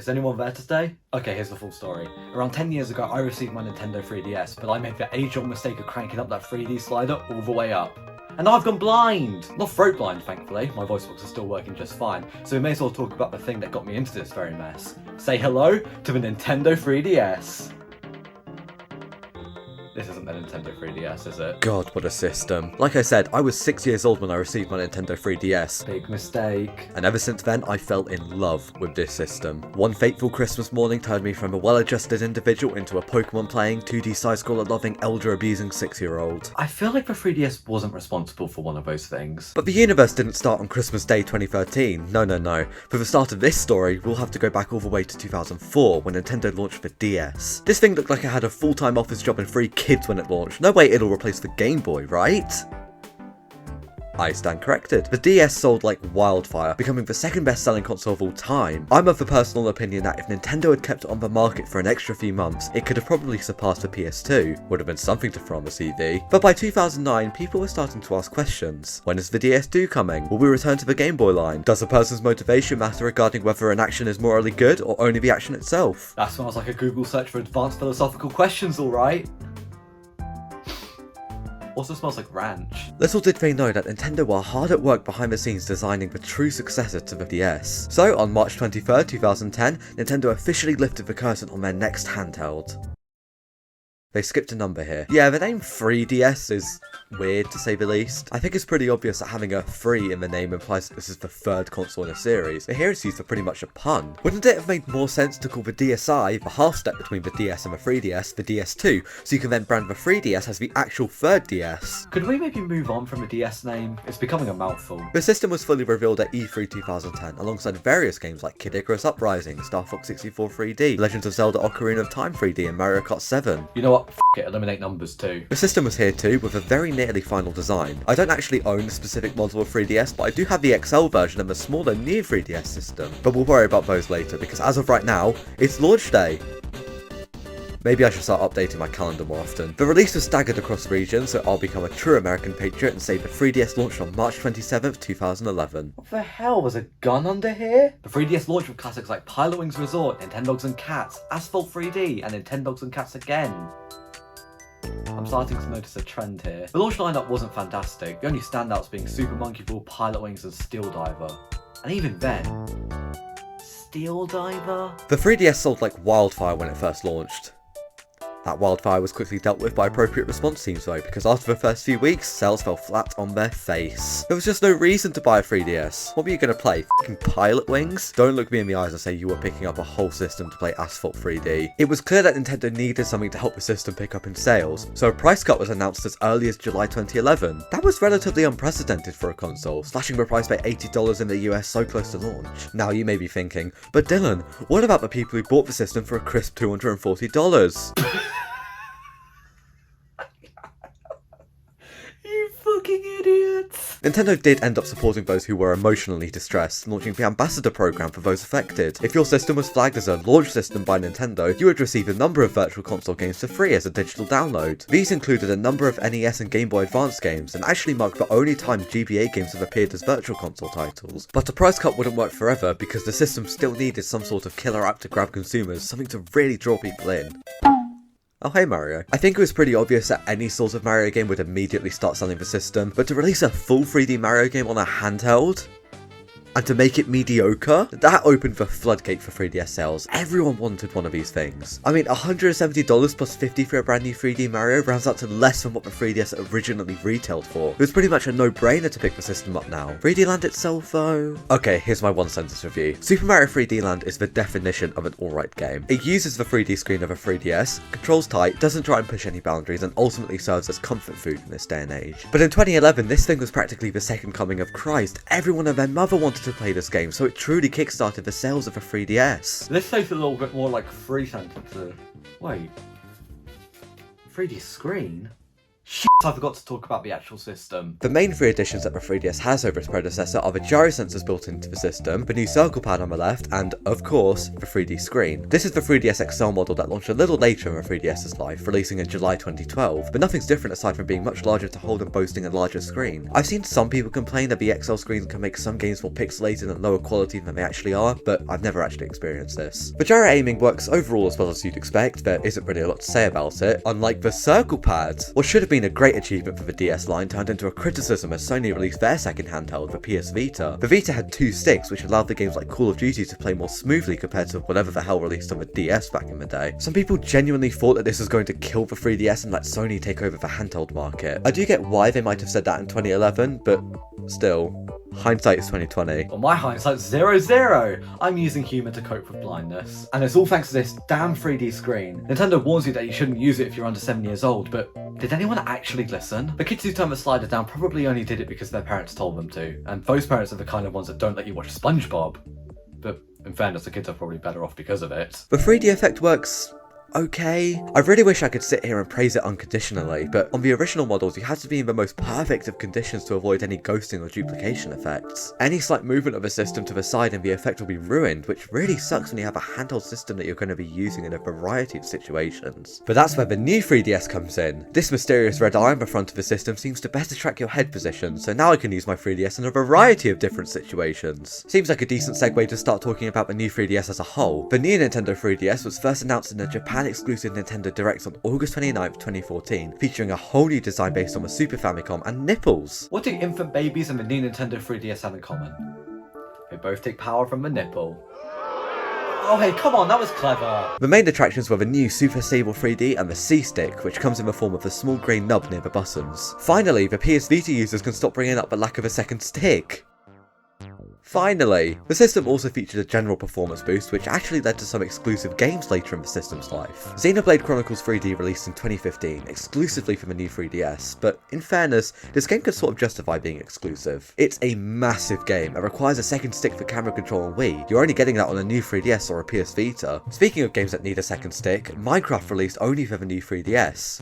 Is anyone there to stay? Okay, here's the full story. Around 10 years ago, I received my Nintendo 3DS, but I made the age-old mistake of cranking up that 3D slider all the way up. And now I've gone blind! Not throat blind, thankfully. My voice box is still working just fine, so we may as well talk about the thing that got me into this very mess. Say hello to the Nintendo 3DS! This isn't the Nintendo 3DS, is it? God, what a system. Like I said, I was 6 years old when I received my Nintendo 3DS. Big mistake. And ever since then, I fell in love with this system. One fateful Christmas morning turned me from a well-adjusted individual into a Pokemon-playing, 2D side-scroller-loving, elder-abusing 6-year-old. I feel like the 3DS wasn't responsible for one of those things. But the universe didn't start on Christmas Day 2013. No. For the start of this story, we'll have to go back all the way to 2004, when Nintendo launched the DS. This thing looked like it had a full-time office job and 3 kids when it launched. No way it'll replace the Game Boy, right? I stand corrected. The DS sold like wildfire, becoming the second best-selling console of all time. I'm of the personal opinion that if Nintendo had kept it on the market for an extra few months, it could have probably surpassed the PS2. Would have been something to throw on the CV. But by 2009, people were starting to ask questions. When is the DS2 coming? Will we return to the Game Boy line? Does a person's motivation matter regarding whether an action is morally good or only the action itself? That smells like a Google search for advanced philosophical questions, alright? Also smells like ranch. Little did they know that Nintendo were hard at work behind the scenes designing the true successor to the DS. So on March 23rd, 2010, Nintendo officially lifted the curtain on their next handheld. They skipped a number here. Yeah, the name 3DS is weird, to say the least. I think it's pretty obvious that having a 3 in the name implies that this is the third console in a series, but here it's used for pretty much a pun. Wouldn't it have made more sense to call the DSi, the half step between the DS and the 3DS, the DS2, so you can then brand the 3DS as the actual third DS? Could we maybe move on from the DS name? It's becoming a mouthful. The system was fully revealed at E3 2010, alongside various games like Kid Icarus Uprising, Star Fox 64 3D, Legend of Zelda Ocarina of Time 3D, and Mario Kart 7. You know what? F it, eliminate numbers too. The system was here too, with a very nearly final design. I don't actually own the specific model of 3DS, but I do have the XL version and the smaller new 3DS system. But we'll worry about those later, because as of right now, it's launch day. Maybe I should start updating my calendar more often. The release was staggered across regions, so I'll become a true American patriot and say the 3DS launched on March 27th, 2011. What the hell, was a gun under here? The 3DS launched with classics like Pilotwings Resort, Nintendogs and Cats, Asphalt 3D, and Nintendogs and Cats again. I'm starting to notice a trend here. The launch lineup wasn't fantastic, the only standouts being Super Monkey Ball, Pilotwings, and Steel Diver. And even then, Steel Diver? The 3DS sold like wildfire when it first launched. That wildfire was quickly dealt with by appropriate response teams though, because after the first few weeks, sales fell flat on their face. There was just no reason to buy a 3DS. What were you going to play, f***ing Pilotwings? Don't look me in the eyes and say you were picking up a whole system to play Asphalt 3D. It was clear that Nintendo needed something to help the system pick up in sales, so a price cut was announced as early as July 2011. That was relatively unprecedented for a console, slashing the price by $80 in the US so close to launch. Now you may be thinking, but Dylan, what about the people who bought the system for a crisp $240? You fucking idiots! Nintendo did end up supporting those who were emotionally distressed, launching the Ambassador program for those affected. If your system was flagged as a launch system by Nintendo, you would receive a number of Virtual Console games for free as a digital download. These included a number of NES and Game Boy Advance games, and actually marked the only time GBA games have appeared as Virtual Console titles. But a price cut wouldn't work forever, because the system still needed some sort of killer app to grab consumers, something to really draw people in. Oh hey Mario. I think it was pretty obvious that any sort of Mario game would immediately start selling the system, but to release a full 3D Mario game on a handheld? And to make it mediocre? That opened the floodgate for 3DS sales. Everyone wanted one of these things. I mean, $170 plus $50 for a brand new 3D Mario rounds out to less than what the 3DS originally retailed for. It was pretty much a no-brainer to pick the system up now. 3D Land itself though? Okay, here's my one-sentence review. Super Mario 3D Land is the definition of an alright game. It uses the 3D screen of a 3DS, controls tight, doesn't try and push any boundaries, and ultimately serves as comfort food in this day and age. But in 2011, this thing was practically the second coming of Christ. Everyone and their mother wanted to play this game, so it truly kickstarted the sales of a 3DS. This tastes a little bit more like 3 sentences. Wait. 3D screen? Shit. I forgot to talk about the actual system. The main three additions that the 3DS has over its predecessor are the gyro sensors built into the system, the new circle pad on the left, and, of course, the 3D screen. This is the 3DS XL model that launched a little later in the 3DS's life, releasing in July 2012, but nothing's different aside from being much larger to hold and boasting a larger screen. I've seen some people complain that the XL screen can make some games more pixelated and lower quality than they actually are, but I've never actually experienced this. The gyro aiming works overall as well as you'd expect, there isn't really a lot to say about it, unlike the circle pad. What should have been a great achievement for the DS line turned into a criticism as Sony released their second handheld, the PS Vita. The Vita had two sticks, which allowed the games like Call of Duty to play more smoothly compared to whatever the hell released on the DS back in the day. Some people genuinely thought that this was going to kill the 3DS and let Sony take over the handheld market. I do get why they might have said that in 2011, but still, hindsight is 2020. Well, my hindsight's 0-0. I'm using humour to cope with blindness. And it's all thanks to this damn 3D screen. Nintendo warns you that you shouldn't use it if you're under 7 years old, but did anyone actually listen? The kids who turned the slider down probably only did it because their parents told them to, and those parents are the kind of ones that don't let you watch SpongeBob. But in fairness, the kids are probably better off because of it. The 3D effect works okay. I really wish I could sit here and praise it unconditionally, but on the original models you had to be in the most perfect of conditions to avoid any ghosting or duplication effects. Any slight movement of a system to the side and the effect will be ruined, which really sucks when you have a handheld system that you're going to be using in a variety of situations. But that's where the new 3DS comes in. This mysterious red eye on the front of the system seems to better track your head position, so now I can use my 3DS in a variety of different situations. Seems like a decent segue to start talking about the new 3DS as a whole. The new Nintendo 3DS was first announced in a Japan exclusive Nintendo Direct on August 29th, 2014, featuring a whole new design based on the Super Famicom and nipples. What do infant babies and the new Nintendo 3DS have in common? They both take power from the nipple. Oh hey, come on, that was clever! The main attractions were the new Super Stable 3D and the C-Stick, which comes in the form of a small grey nub near the buttons. Finally, the PS Vita users can stop bringing up the lack of a second stick. Finally! The system also featured a general performance boost, which actually led to some exclusive games later in the system's life. Xenoblade Chronicles 3D released in 2015, exclusively for the new 3DS, but in fairness, this game could sort of justify being exclusive. It's a massive game and requires a second stick for camera control on Wii. You're only getting that on a new 3DS or a PS Vita. Speaking of games that need a second stick, Minecraft released only for the new 3DS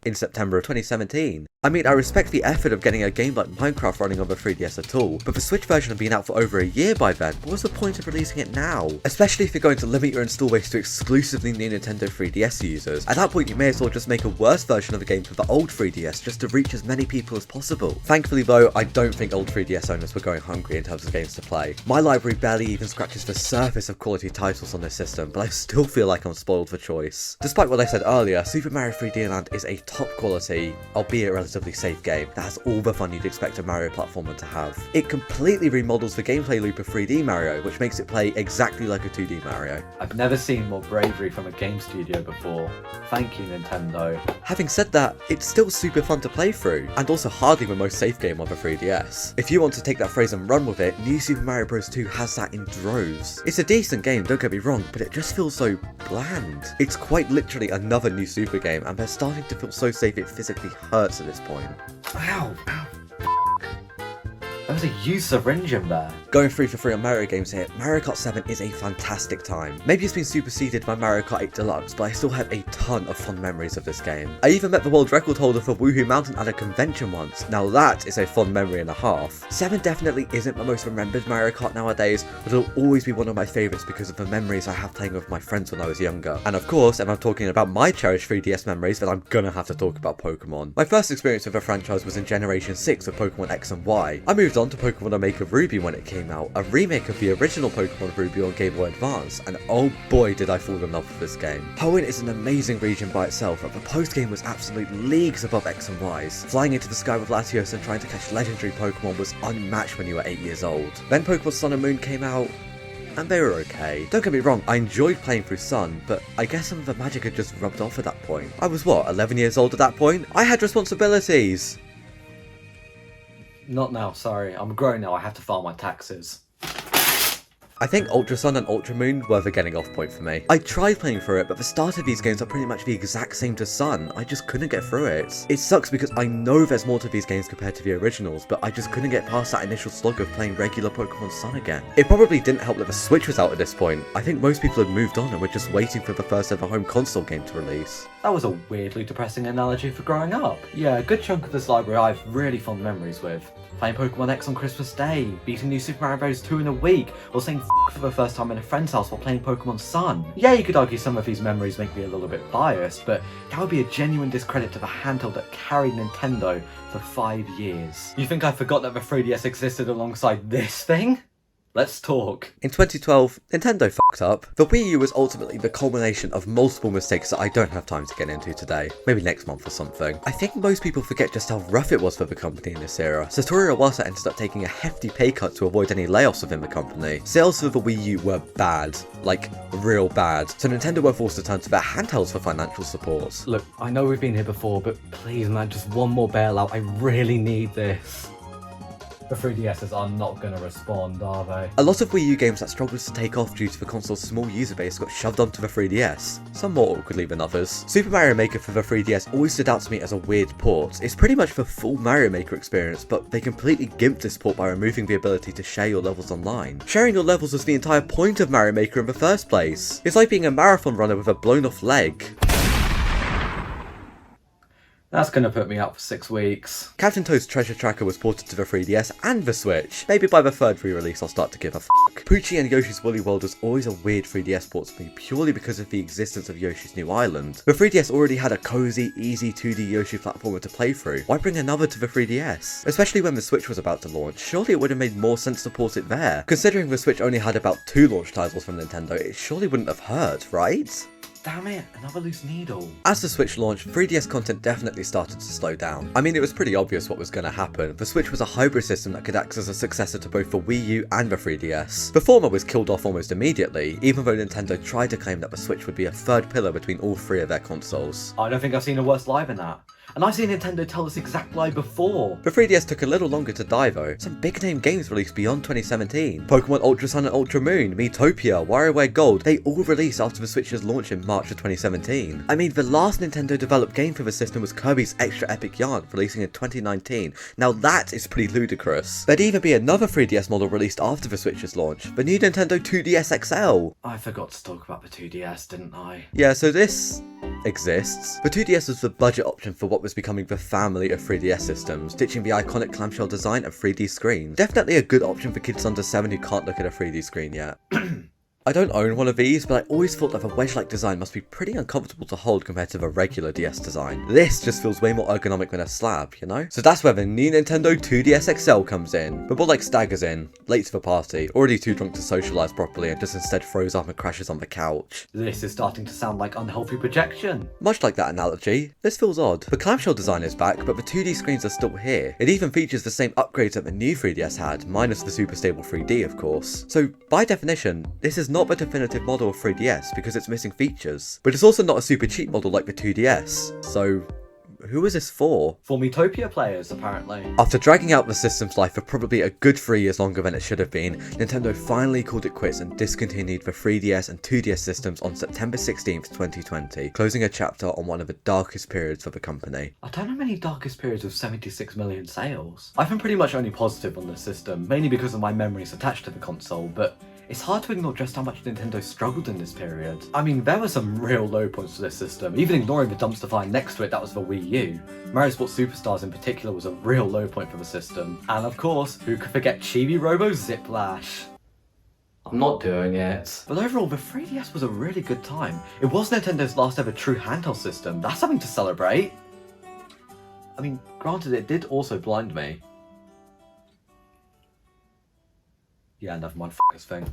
in September of 2017. I mean, I respect the effort of getting a game like Minecraft running on the 3DS at all, but the Switch version had been out for over a year by then. What was the point of releasing it now? Especially if you're going to limit your install base to exclusively new Nintendo 3DS users. At that point, you may as well just make a worse version of the game for the old 3DS just to reach as many people as possible. Thankfully though, I don't think old 3DS owners were going hungry in terms of games to play. My library barely even scratches the surface of quality titles on this system, but I still feel like I'm spoiled for choice. Despite what I said earlier, Super Mario 3D Land is a top quality, albeit relatively safe game that has all the fun you'd expect a Mario platformer to have. It completely remodels the gameplay loop of 3D Mario, which makes it play exactly like a 2D Mario. I've never seen more bravery from a game studio before. Thank you, Nintendo. Having said that, it's still super fun to play through, and also hardly the most safe game on the 3DS. If you want to take that phrase and run with it, New Super Mario Bros. 2 has that in droves. It's a decent game, don't get me wrong, but it just feels so bland. It's quite literally another new Super game, and they're starting to feel so safe it physically hurts at this point. Ow, ow. There was a used syringe in there. Going 3 for 3 on Mario games here, Mario Kart 7 is a fantastic time. Maybe it's been superseded by Mario Kart 8 Deluxe, but I still have a ton of fond memories of this game. I even met the world record holder for Woohoo Mountain at a convention once. Now that is a fond memory and a half. 7 definitely isn't the most remembered Mario Kart nowadays, but it'll always be one of my favourites because of the memories I have playing with my friends when I was younger. And of course, if I'm talking about my cherished 3DS memories, then I'm gonna have to talk about Pokémon. My first experience with the franchise was in Generation 6 with Pokémon X and Y. I moved on to Pokémon Omega Ruby when it came out, a remake of the original Pokémon Ruby on Game Boy Advance, and oh boy did I fall in love with this game. Hoenn is an amazing region by itself, but the post-game was absolute leagues above X and Y's. Flying into the sky with Latios and trying to catch legendary Pokémon was unmatched when you were 8 years old. Then Pokémon Sun and Moon came out, and they were okay. Don't get me wrong, I enjoyed playing through Sun, but I guess some of the magic had just rubbed off at that point. I was what, 11 years old at that point? I had responsibilities! Not now, sorry. I'm grown now, I have to file my taxes. I think Ultra Sun and Ultra Moon were the getting off point for me. I tried playing through it, but the start of these games are pretty much the exact same to Sun. I just couldn't get through it. It sucks because I know there's more to these games compared to the originals, but I just couldn't get past that initial slog of playing regular Pokemon Sun again. It probably didn't help that the Switch was out at this point. I think most people had moved on and were just waiting for the first ever home console game to release. That was a weirdly depressing analogy for growing up. Yeah, a good chunk of this library I have really fond memories with. Playing Pokemon X on Christmas Day, beating New Super Mario Bros. 2 in a week, or saying f*** for the first time in a friend's house while playing Pokemon Sun. Yeah, you could argue some of these memories make me a little bit biased, but that would be a genuine discredit to the handheld that carried Nintendo for 5 years. You think I forgot that the 3DS existed alongside this thing? Let's talk. In 2012, Nintendo fucked up. The Wii U was ultimately the culmination of multiple mistakes that I don't have time to get into today. Maybe next month or something. I think most people forget just how rough it was for the company in this era. Satoru Iwata ended up taking a hefty pay cut to avoid any layoffs within the company. Sales for the Wii U were bad. Like, real bad. So Nintendo were forced to turn to their handhelds for financial support. Look, I know we've been here before, but please man, just one more bailout. I really need this. The 3DSs are not going to respond, are they? A lot of Wii U games that struggled to take off due to the console's small user base got shoved onto the 3DS, some more awkwardly than others. Super Mario Maker for the 3DS always stood out to me as a weird port. It's pretty much the full Mario Maker experience, but they completely gimped this port by removing the ability to share your levels online. Sharing your levels was the entire point of Mario Maker in the first place. It's like being a marathon runner with a blown off leg. That's gonna put me out for 6 weeks. Captain Toad's Treasure Tracker was ported to the 3DS and the Switch. Maybe by the third re-release I'll start to give a f***. Poochie and Yoshi's Woolly World was always a weird 3DS port to me purely because of the existence of Yoshi's New Island. The 3DS already had a cozy, easy 2D Yoshi platformer to play through. Why bring another to the 3DS? Especially when the Switch was about to launch, surely it would have made more sense to port it there. Considering the Switch only had about 2 launch titles from Nintendo, it surely wouldn't have hurt, right? Damn it, another loose needle. As the Switch launched, 3DS content definitely started to slow down. I mean, it was pretty obvious what was going to happen. The Switch was a hybrid system that could act as a successor to both the Wii U and the 3DS. The former was killed off almost immediately, even though Nintendo tried to claim that the Switch would be a third pillar between all 3 of their consoles. I don't think I've seen a worse lie than that. And I've seen Nintendo tell this exact lie before. The 3DS took a little longer to die though. Some big name games released beyond 2017. Pokémon Ultra Sun and Ultra Moon, Miitopia, WarioWare Gold, they all released after the Switch's launch in March of 2017. I mean, the last Nintendo developed game for the system was Kirby's Extra Epic Yarn, releasing in 2019. Now that is pretty ludicrous. There'd even be another 3DS model released after the Switch's launch, the new Nintendo 2DS XL. I forgot to talk about the 2DS, didn't I? Yeah, so this exists. The 2DS was the budget option for what was becoming the family of 3DS systems, ditching the iconic clamshell design and 3D screen. Definitely a good option for kids under 7 who can't look at a 3D screen yet. I don't own one of these, but I always thought that the wedge-like design must be pretty uncomfortable to hold compared to the regular DS design. This just feels way more ergonomic than a slab, you know? So that's where the new Nintendo 2DS XL comes in, but more like staggers in, late to the party, already too drunk to socialise properly and just instead throws up and crashes on the couch. This is starting to sound like unhealthy projection. Much like that analogy, this feels odd. The clamshell design is back, but the 2D screens are still here. It even features the same upgrades that the new 3DS had, minus the super stable 3D of course. So by definition, this is not the definitive model of 3DS because it's missing features. But it's also not a super cheap model like the 2DS. So who is this for? For Miitopia players, apparently. After dragging out the system's life for probably a good 3 years longer than it should have been, Nintendo finally called it quits and discontinued the 3DS and 2DS systems on September 16th, 2020, closing a chapter on one of the darkest periods for the company. I don't know many darkest periods with 76 million sales. I've been pretty much only positive on this system, mainly because of my memories attached to the console, but it's hard to ignore just how much Nintendo struggled in this period. I mean, there were some real low points to this system, even ignoring the dumpster fire next to it that was the Wii U. Mario Sports Superstars in particular was a real low point for the system. And of course, who could forget Chibi Robo Ziplash? I'm not doing it. But overall, the 3DS was a really good time. It was Nintendo's last ever true handheld system. That's something to celebrate. I mean, granted, it did also blind me. Yeah, never mind, f*** this thing.